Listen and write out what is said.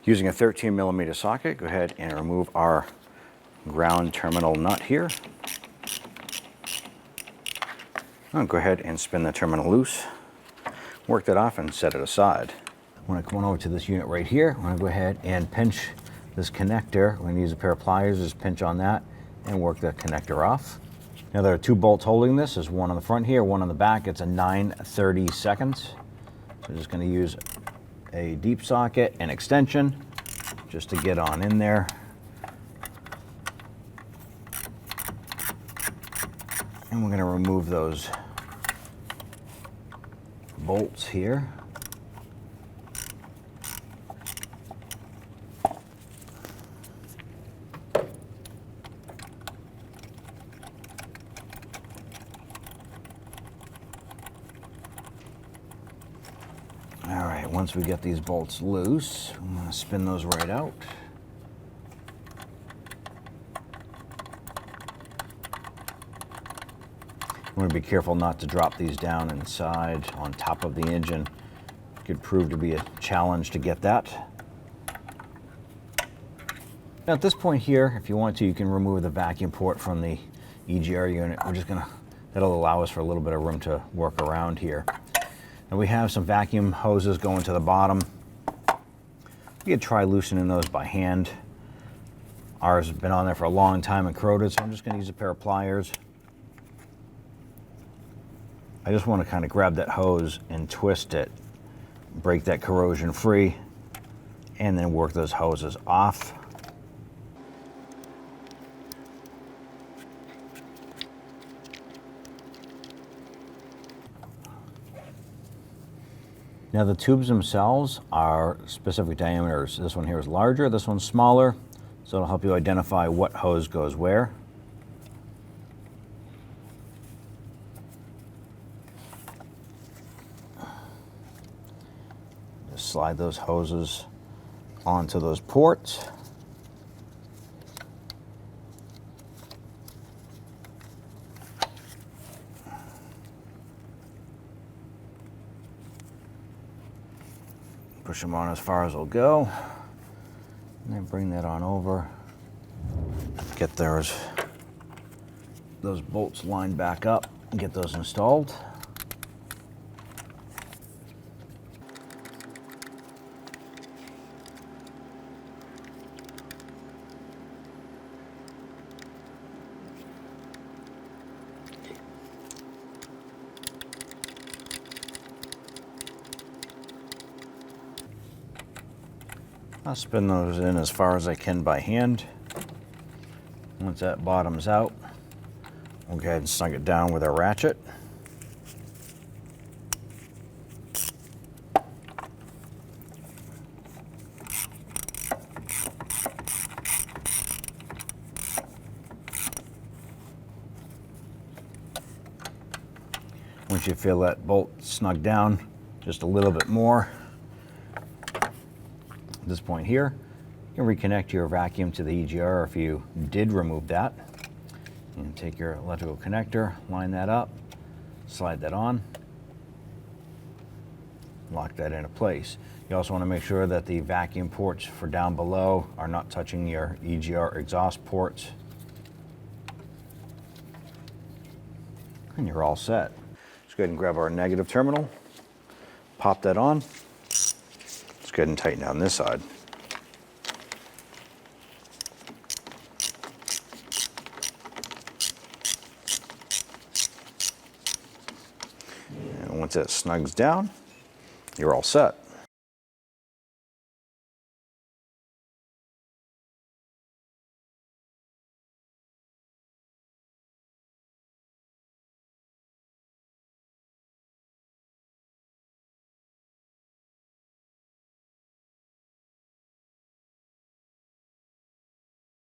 Using a 13mm socket, go ahead and remove our ground terminal nut here. I'll go ahead and spin the terminal loose, work that off and set it aside. When I come on over to this unit right here, I'm going to go ahead and pinch this connector. We're going to use a pair of pliers, just pinch on that and work the connector off. Now there are two bolts holding this. There's one on the front here, one on the back. It's a 9/32. So I'm just going to use a deep socket and extension just to get on in there. And we're going to remove those bolts here. All right, once we get these bolts loose, I'm going to spin those right out. You want to be careful not to drop these down inside on top of the engine. It could prove to be a challenge to get that. Now at this point here, if you want to, you can remove the vacuum port from the EGR unit. That'll allow us for a little bit of room to work around here. And we have some vacuum hoses going to the bottom. You could try loosening those by hand. Ours has been on there for a long time and corroded, so I'm just going to use a pair of pliers. I just want to kind of grab that hose and twist it, break that corrosion free, and then work those hoses off. Now the tubes themselves are specific diameters. This one here is larger, this one's smaller, so it'll help you identify what hose goes where. Just slide those hoses onto those ports. Push them on as far as they'll go, and then bring that on over. Get those bolts lined back up and get those installed. I'll spin those in as far as I can by hand. Once that bottoms out, we'll go ahead and snug it down with our ratchet. Once you feel that bolt snug down just a little bit more, at this point here, you can reconnect your vacuum to the EGR if you did remove that. And take your electrical connector, line that up, slide that on, lock that into place. You also want to make sure that the vacuum ports for down below are not touching your EGR exhaust ports. And you're all set. Let's go ahead and grab our negative terminal, pop that on. Let's go ahead and tighten down this side. And once that snugs down, you're all set.